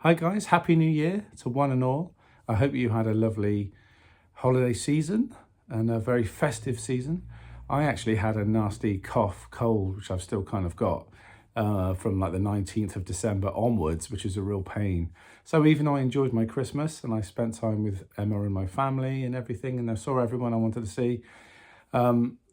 Hi guys, Happy New Year to one and all. I hope you had a lovely holiday season and a very festive season. I actually had a nasty cough, cold, which I've still kind of got from like the 19th of December onwards, which is a real pain. So even though I enjoyed my Christmas and I spent time with Emma and my family and everything, and I saw everyone I wanted to see,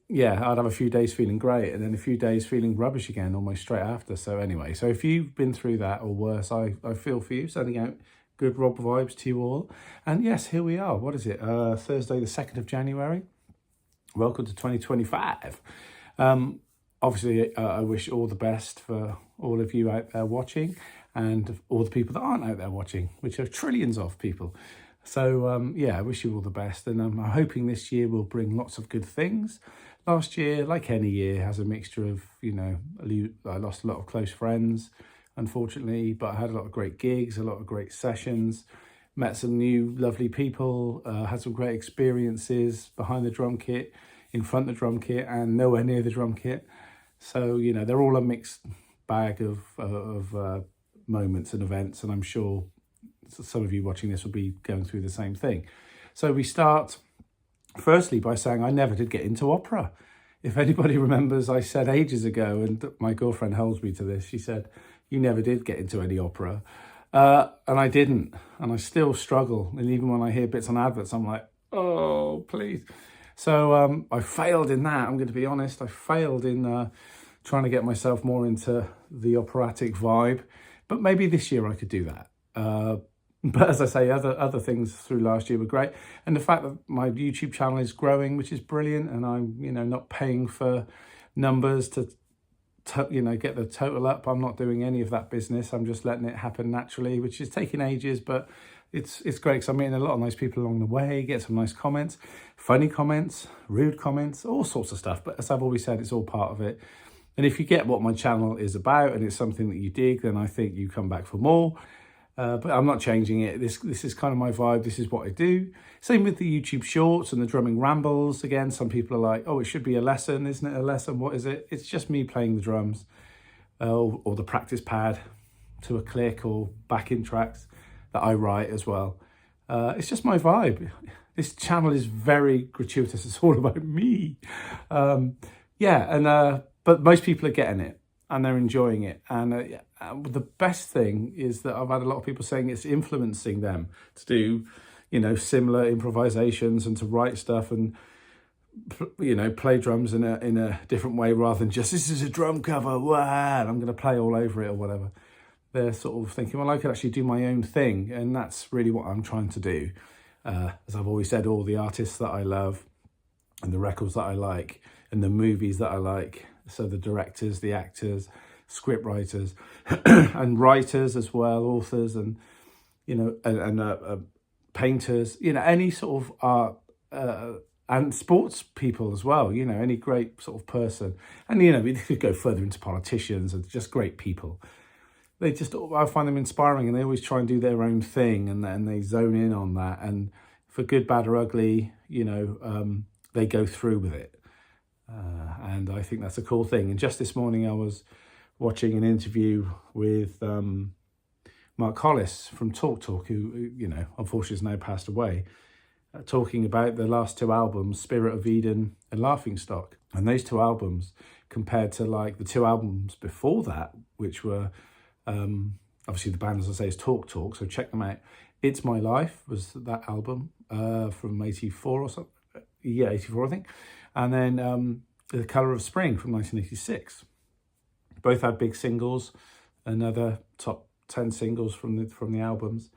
yeah, I'd have a few days feeling great and then a few days feeling rubbish again almost straight after. So anyway, so if you've been through that or worse, I feel for you. Sending out good Rob vibes to you all. And yes, here we are. What is it? Thursday, the 2nd of January. Welcome to 2025. Obviously, I wish all the best for all of you out there watching and all the people that aren't out there watching, which are trillions of people. So, yeah, I wish you all the best. And I'm hoping this year will bring lots of good things. Last year, like any year, has a mixture of, you know, I lost a lot of close friends, unfortunately, but I had a lot of great gigs, a lot of great sessions, met some new lovely people, had some great experiences behind the drum kit, in front of the drum kit, and nowhere near the drum kit. So, you know, they're all a mixed bag of moments and events, and I'm sure some of you watching this will be going through the same thing. So we start firstly by saying I never did get into opera. If anybody remembers, I said ages ago, and my girlfriend holds me to this, she said, you never did get into any opera. And I didn't, and I still struggle. And even when I hear bits on adverts, I'm like, oh, please. So I failed in that, I'm going to be honest. I failed in trying to get myself more into the operatic vibe. But maybe this year I could do that. But as I say, other things through last year were great. And the fact that my YouTube channel is growing, which is brilliant, and I'm, you know, not paying for numbers to you know, get the total up. I'm not doing any of that business. I'm just letting it happen naturally, which is taking ages, but it's great because I'm meeting a lot of nice people along the way, get some nice comments, funny comments, rude comments, all sorts of stuff. But as I've always said, it's all part of it. And if you get what my channel is about and it's something that you dig, then I think you come back for more. But I'm not changing it. This is kind of my vibe. This is what I do. Same with the YouTube shorts and the drumming rambles. Again, some people are like, oh, it should be a lesson. Isn't it a lesson? What is it? It's just me playing the drums or the practice pad to a click or backing tracks that I write as well. It's just my vibe. This channel is very gratuitous. It's all about me. But most people are getting it and they're enjoying it. And the best thing is that I've had a lot of people saying it's influencing them to do, you know, similar improvisations and to write stuff and, you know, play drums in a different way rather than just, this is a drum cover, wow, and I'm going to play all over it or whatever. They're sort of thinking, well, I could actually do my own thing. And that's really what I'm trying to do. As I've always said, all the artists that I love and the records that I like and the movies that I like. So the directors, the actors, script writers and writers as well, authors and, you know, and painters, you know, any sort of art and sports people as well, you know, any great sort of person. And, you know, we could go further into politicians and just great people. They just, I find them inspiring and they always try and do their own thing and then they zone in on that. And for good, bad or ugly, you know, they go through with it. And I think that's a cool thing. And just this morning I was watching an interview with Mark Hollis from Talk, who, you know, unfortunately has now passed away, talking about the last two albums, Spirit of Eden and Laughingstock. And those two albums compared to like the two albums before that, which were obviously the band, as I say, is Talk, so check them out. It's My Life was that album from 84 or something. Yeah, 84 I think. And then The Colour of Spring from 1986. Both had big singles, another top 10 singles from the albums.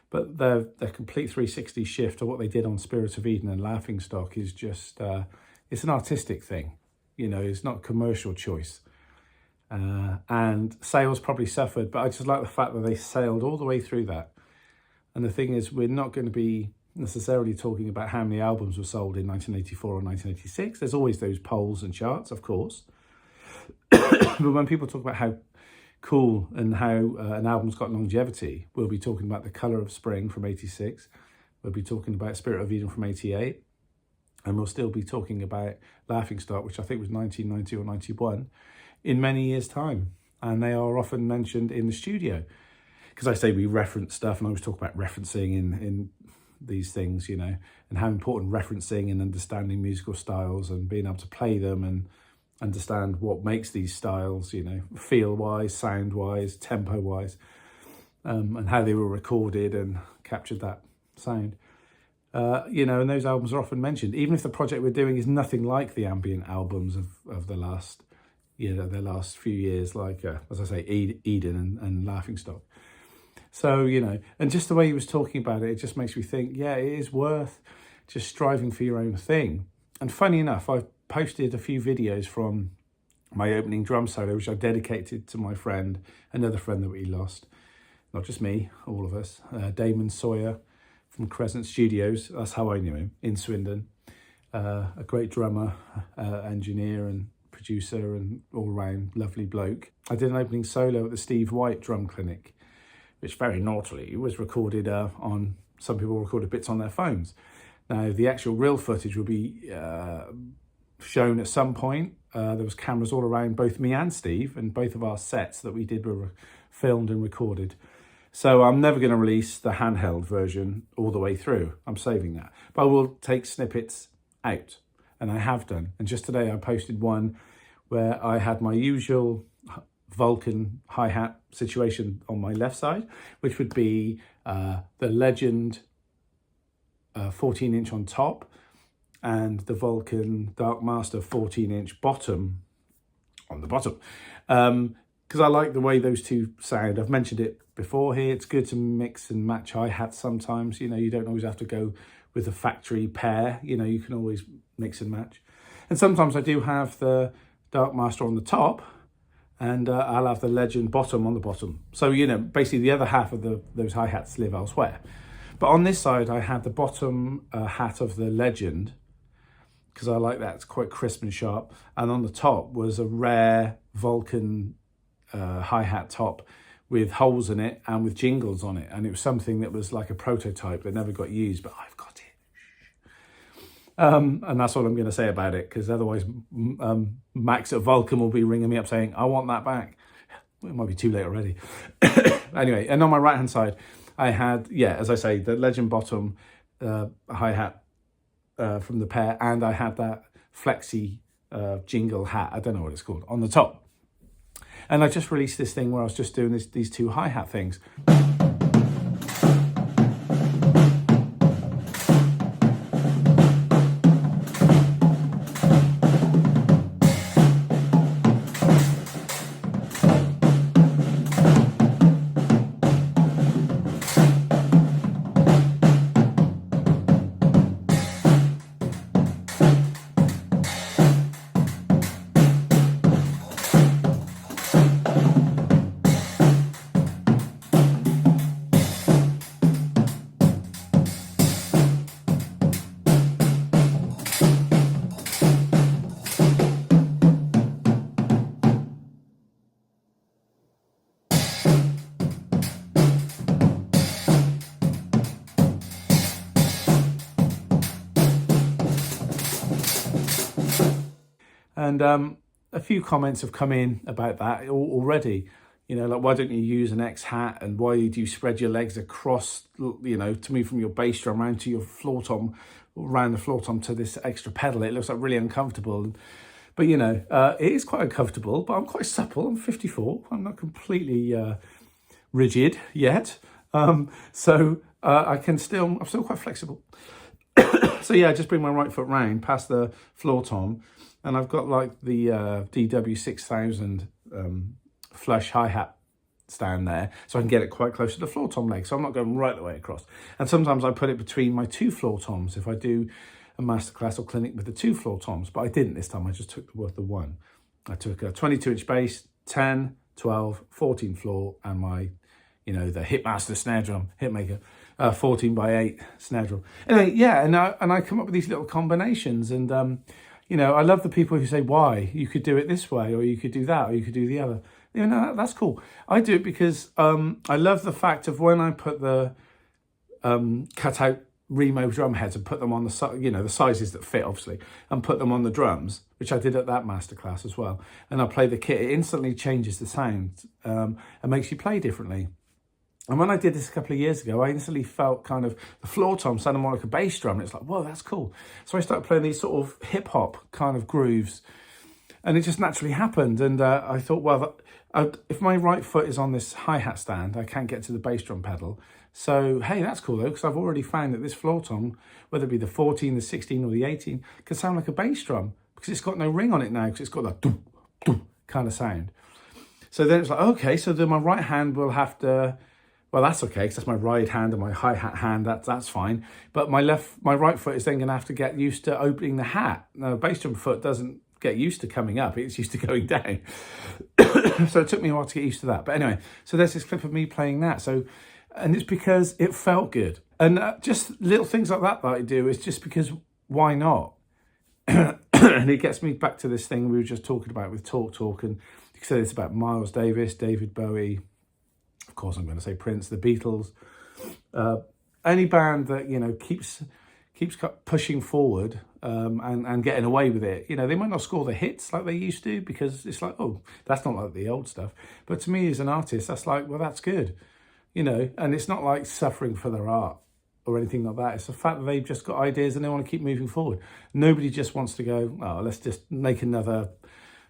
But their complete 360 shift to what they did on Spirit of Eden and Laughingstock is just, it's an artistic thing. You know, it's not a commercial choice. And sales probably suffered, but I just like the fact that they sailed all the way through that. And the thing is, we're not going to be necessarily talking about how many albums were sold in 1984 or 1986. There's always those polls and charts, of course. But when people talk about how cool and how an album's got longevity, we'll be talking about The Colour of Spring from 86. We'll be talking about Spirit of Eden from 88. And we'll still be talking about Laughingstock, which I think was 1990 or 91, in many years' time. And they are often mentioned in the studio. because I say we reference stuff, and I always talk about referencing in these things, you know, and how important referencing and understanding musical styles and being able to play them and understand what makes these styles, you know, feel-wise, sound-wise, tempo-wise, and how they were recorded and captured that sound. You know, and those albums are often mentioned, even if the project we're doing is nothing like the ambient albums of the last, you know, the last few years, like, as I say, Eden and Laughingstock. So, you know, and just the way he was talking about it, it just makes me think, yeah, it is worth just striving for your own thing. And funny enough, I've posted a few videos from my opening drum solo, which I dedicated to my friend, another friend that we lost, not just me, all of us, Damon Sawyer from Crescent Studios. That's how I knew him, in Swindon. A great drummer, engineer and producer and all-round lovely bloke. I did an opening solo at the Steve White Drum Clinic, which very naughtily was recorded on, some people recorded bits on their phones. Now, the actual real footage will be shown at some point. There was cameras all around both me and Steve, and both of our sets that we did were filmed and recorded. So I'm never going to release the handheld version all the way through. I'm saving that. But I will take snippets out, and I have done. And just today I posted one where I had my usual Vulcan hi-hat situation on my left side, which would be the Legend 14-inch on top and the Vulcan Dark Master 14-inch bottom on the bottom. Because I like the way those two sound. I've mentioned it before here. It's good to mix and match hi-hats sometimes. You know, you don't always have to go with the factory pair. You know, you can always mix and match. And sometimes I do have the Dark Master on the top, and I'll have the Legend bottom on the bottom. So, you know, basically the other half of those hi-hats live elsewhere. But on this side, I had the bottom hat of the Legend, because I like that. It's quite crisp and sharp. And on the top was a rare Vulcan hi-hat top with holes in it and with jingles on it. And it was something that was like a prototype that never got used, but I've got it. And that's all I'm going to say about it, because otherwise Max at Vulcan will be ringing me up saying, I want that back. Well, it might be too late already. Anyway, and on my right-hand side, I had, yeah, as I say, the Legend bottom hi-hat from the pair, and I had that flexi jingle hat, I don't know what it's called, on the top. And I just released this thing where I was just doing these two hi-hat things. And a few comments have come in about that already. You know, like, why don't you use an X hat, and why do you spread your legs across, you know, to move from your bass drum around to your floor tom, around the floor tom to this extra pedal? It looks like really uncomfortable. But, you know, it is quite uncomfortable, but I'm quite supple. I'm 54. I'm not completely rigid yet. So I'm still quite flexible. So yeah, I just bring my right foot round past the floor tom, and I've got like the DW6000 flush hi-hat stand there, so I can get it quite close to the floor tom leg, so I'm not going right the way across. And sometimes I put it between my two floor toms if I do a masterclass or clinic with the two floor toms, but I didn't this time. I just took the one. I took a 22-inch bass, 10, 12, 14 floor, and my, you know, the Hitmaster snare drum, Hitmaker, 14x8 snare drum. Anyway, yeah, and I come up with these little combinations, and you know, I love the people who say, why? You could do it this way, or you could do that, or you could do the other. You know, that's cool. I do it because I love the fact of when I put the cut-out Remo drum heads and put them on the, you know, the sizes that fit, obviously, and put them on the drums, which I did at that masterclass as well. And I play the kit, it instantly changes the sound and makes you play differently. And when I did this a couple of years ago, I instantly felt kind of the floor tom sounded more like a bass drum. It's like, whoa, that's cool. So I started playing these sort of hip hop kind of grooves, and it just naturally happened. And I thought, well, if my right foot is on this hi-hat stand, I can't get to the bass drum pedal. So, hey, that's cool though, because I've already found that this floor tom, whether it be the 14, the 16 or the 18, can sound like a bass drum because it's got no ring on it now, because it's got that doo, doo kind of sound. So then it's like, okay, so then my right hand will have to, well, that's okay, because that's my right hand and my hi-hat hand, that's fine. But my right foot is then going to have to get used to opening the hat. Now, bass drum foot doesn't get used to coming up, it's used to going down. So it took me a while to get used to that. But anyway, so there's this clip of me playing that. So, and it's because it felt good. And just little things like that I do is just because, why not? And it gets me back to this thing we were just talking about with Talk, and you said it's about Miles Davis, David Bowie, of course I'm going to say Prince, the Beatles, any band that, you know, keeps pushing forward and getting away with it. You know, they might not score the hits like they used to, because it's like, oh, that's not like the old stuff. But to me as an artist, that's like, well, that's good, you know. And it's not like suffering for their art or anything like that. It's the fact that they've just got ideas and they want to keep moving forward. Nobody just wants to go, oh, let's just make another,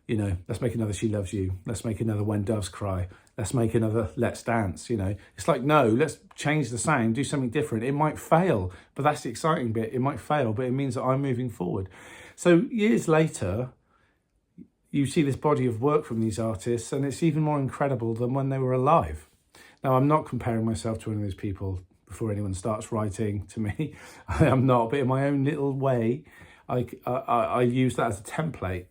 you know, let's make another She Loves You. Let's make another When Doves Cry. Let's make another Let's Dance, you know. It's like, no, let's change the sound, do something different. It might fail, but that's the exciting bit. It might fail, but it means that I'm moving forward. So years later, you see this body of work from these artists, and it's even more incredible than when they were alive. Now, I'm not comparing myself to one of those people before anyone starts writing to me. I am not, but in my own little way, I use that as a template.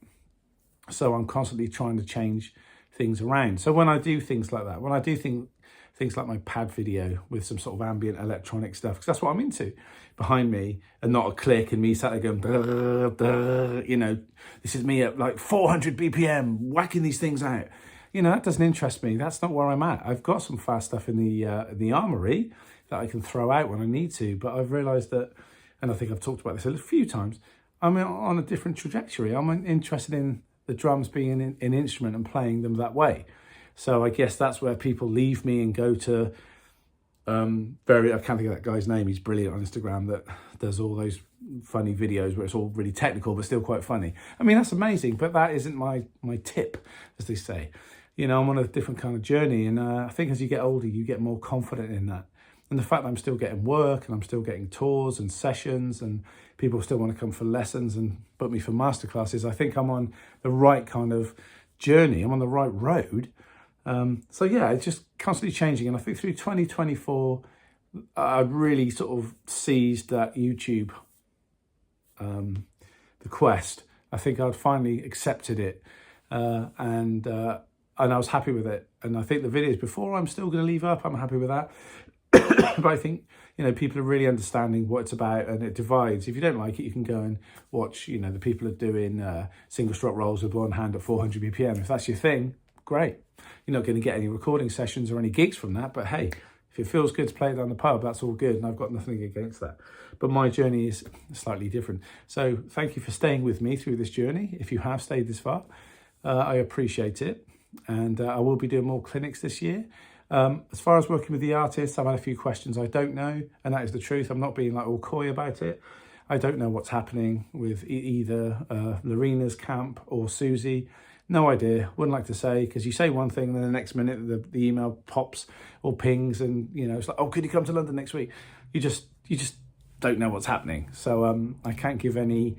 So I'm constantly trying to change things around. So when I do things like that, when I do things like my pad video with some sort of ambient electronic stuff, because that's what I'm into behind me, and not a click and me sat there going, duh, duh, you know, this is me at like 400 BPM, whacking these things out. You know, that doesn't interest me. That's not where I'm at. I've got some fast stuff in the armory that I can throw out when I need to, but I've realized that, and I think I've talked about this a few times, I'm on a different trajectory. I'm interested in the drums being an instrument and playing them that way. So I guess that's where people leave me and go to I can't think of that guy's name. He's brilliant on Instagram that does all those funny videos where it's all really technical but still quite funny. I mean, that's amazing, but that isn't my tip, as they say. You know, I'm on a different kind of journey, and I think as you get older, you get more confident in that. And the fact that I'm still getting work and I'm still getting tours and sessions and people still want to come for lessons and book me for masterclasses, I think I'm on the right kind of journey. I'm on the right road. So yeah, it's just constantly changing. And I think through 2024, I really sort of seized that YouTube, the quest. I think I'd finally accepted it, and I was happy with it. And I think the videos before I'm still going to leave up. I'm happy with that. But I think, you know, people are really understanding what it's about, and it divides. If you don't like it, you can go and watch, you know, the people are doing single stroke rolls with one hand at 400 BPM. If that's your thing, great. You're not going to get any recording sessions or any gigs from that, but hey, if it feels good to play it down the pub, that's all good, and I've got nothing against that. But my journey is slightly different. So thank you for staying with me through this journey. If you have stayed this far, I appreciate it. And I will be doing more clinics this year. As far as working with the artists, I've had a few questions I don't know, and that is the truth. I'm not being like all coy about it. I don't know what's happening with either Lorena's camp or Susie. No idea. Wouldn't like to say, because you say one thing and then the next minute the email pops or pings, and you know, it's like, oh, could you come to London next week? You just don't know what's happening. So I can't give any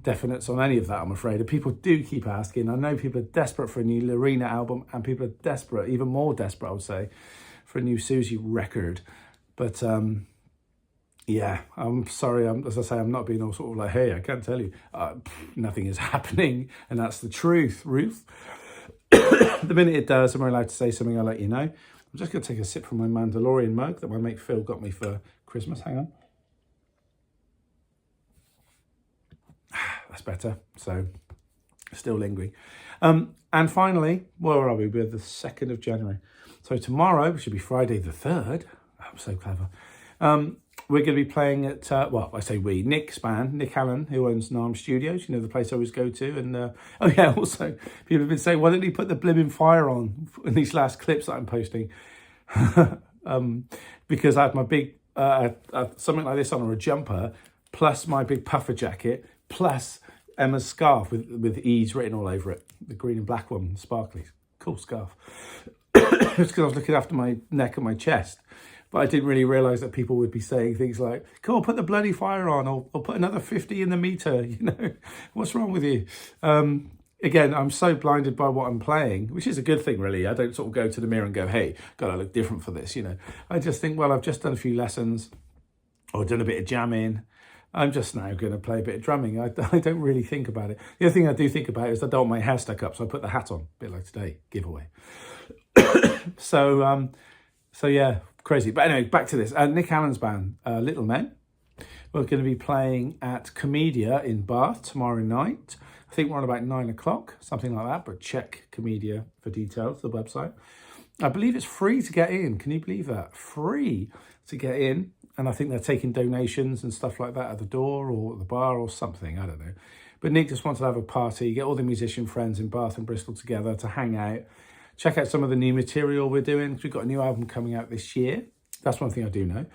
definites on any of that, I'm afraid. And people do keep asking. I know people are desperate for a new Lorena album, and people are desperate, even more desperate, I would say, for a new Susie record. But yeah, I'm sorry. As I say, I'm not being all sort of like, hey, I can't tell you. Nothing is happening, and that's the truth, Ruth. The minute it does, I'm allowed to say something, I'll let you know. I'm just going to take a sip from my Mandalorian mug that my mate Phil got me for Christmas. Hang on. That's better. So still lingering. And finally, where are we? We're the 2nd of January. So tomorrow, which should be Friday the 3rd. I'm so clever. We're going to be playing at, well, I say we, Nick's band, Nick Allen, who owns Narm Studios, you know, the place I always go to. And, oh yeah, also, people have been saying, why didn't he put the blimmin' fire on in these last clips that I'm posting? because I had my big, something like this on, or a jumper, plus my big puffer jacket, plus Emma's scarf with ease written all over it, the green and black one, sparkly, cool scarf. It's because I was looking after my neck and my chest, but I didn't really realise that people would be saying things like, "Come on, put the bloody fire on," or put another 50 in the meter. You know, what's wrong with you? Again, I'm so blinded by what I'm playing, which is a good thing, really. I don't sort of go to the mirror and go, "Hey, gotta look different for this." You know, I just think, well, I've just done a few lessons or done a bit of jamming. I'm just now going to play a bit of drumming. I don't really think about it. The other thing I do think about is I don't want my hair stuck up, so I put the hat on, a bit like today, giveaway. So yeah, crazy. But anyway, back to this. Nick Allen's band, Little Men, we're going to be playing at Comedia in Bath tomorrow night. I think we're on about 9 o'clock, something like that, but check Comedia for details, the website. I believe it's free to get in. Can you believe that? Free to get in. And I think they're taking donations and stuff like that at the door or at the bar or something. I don't know. But Nick just wanted to have a party, get all the musician friends in Bath and Bristol together to hang out, check out some of the new material we're doing, because we've got a new album coming out this year. That's one thing I do know.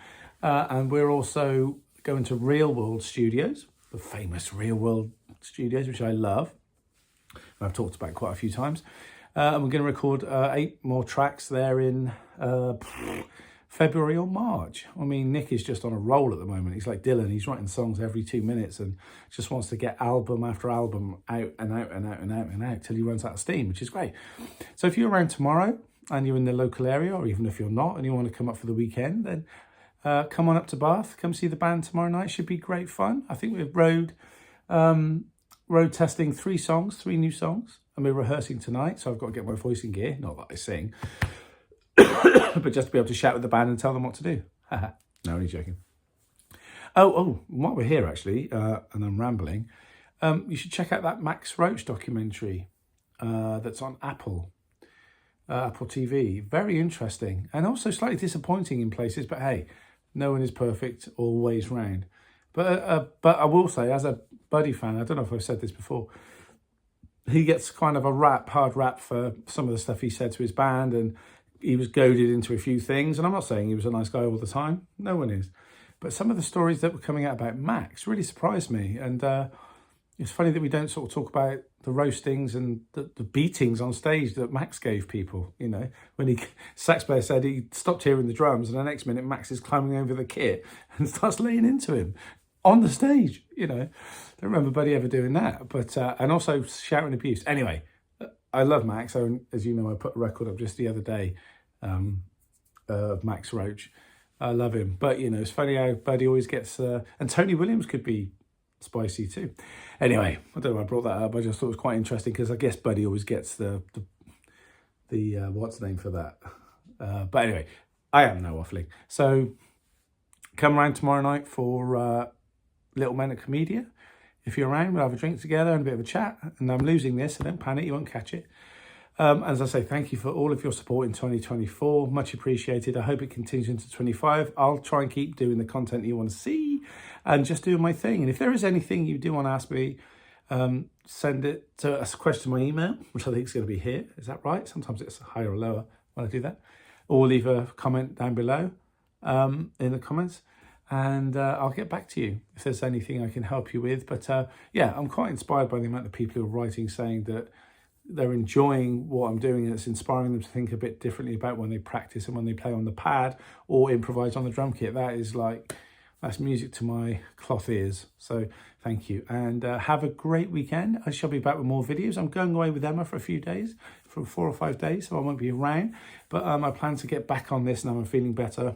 And we're also going to Real World Studios, the famous Real World Studios, which I love. And I've talked about quite a few times. And we're going to record 8 more tracks there in February or March. I mean, Nick is just on a roll at the moment. He's like Dylan. He's writing songs every 2 minutes and just wants to get album after album out and out and out and out and out till he runs out of steam, which is great. So if you're around tomorrow and you're in the local area, or even if you're not and you want to come up for the weekend, then come on up to Bath. Come see the band tomorrow night. Should be great fun. I think we've road testing 3 new songs, and we're rehearsing tonight. So I've got to get my voice in gear. Not that I sing. But just to be able to shout with the band and tell them what to do. No, only joking. Oh, while we're here, actually, and I'm rambling, you should check out that Max Roach documentary that's on Apple TV. Very interesting, and also slightly disappointing in places, but hey, no one is perfect always round. But I will say, as a Buddy fan, I don't know if I've said this before, he gets kind of a hard rap for some of the stuff he said to his band, and he was goaded into a few things. And I'm not saying he was a nice guy all the time. No one is. But some of the stories that were coming out about Max really surprised me. And it's funny that we don't sort of talk about the roastings and the beatings on stage that Max gave people. You know, when sax player said he stopped hearing the drums, and the next minute Max is climbing over the kit and starts laying into him on the stage. You know, don't remember Buddy ever doing that. But and also shouting abuse. Anyway, I love Max. As you know, I put a record up just the other day of Max Roach. I love him. But, you know, it's funny how Buddy always gets... and Tony Williams could be spicy too. Anyway, I don't know why I brought that up. I just thought it was quite interesting because I guess Buddy always gets the what's the name for that? But anyway, I am now waffling. So come around tomorrow night for Little Men at Comedia. If you're around, we'll have a drink together and a bit of a chat. And I'm losing this, so don't panic, you won't catch it. As I say, thank you for all of your support in 2024. Much appreciated. I hope it continues into 25. I'll try and keep doing the content you want to see and just doing my thing. And if there is anything you do want to ask me, send it to a question to my email, which I think is going to be here. Is that right? Sometimes it's higher or lower when I do that. Or leave a comment down below in the comments. And I'll get back to you if there's anything I can help you with. But yeah, I'm quite inspired by the amount of people who are writing saying that they're enjoying what I'm doing, and it's inspiring them to think a bit differently about when they practice and when they play on the pad or improvise on the drum kit. That's music to my cloth ears. So thank you, and have a great weekend. I shall be back with more videos. I'm going away with Emma for a few days, for 4 or 5 days, so I won't be around. But I plan to get back on this now I'm feeling better,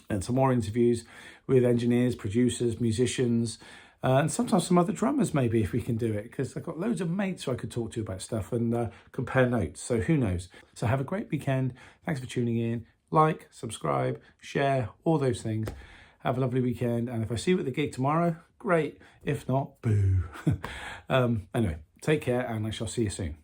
and some more interviews with engineers, producers, musicians, and sometimes some other drummers, maybe, if we can do it, because I've got loads of mates who I could talk to about stuff and compare notes. So who knows? So have a great weekend. Thanks for tuning in. Like, subscribe, share, all those things. Have a lovely weekend. And if I see you at the gig tomorrow, great. If not, boo. Anyway, take care, and I shall see you soon.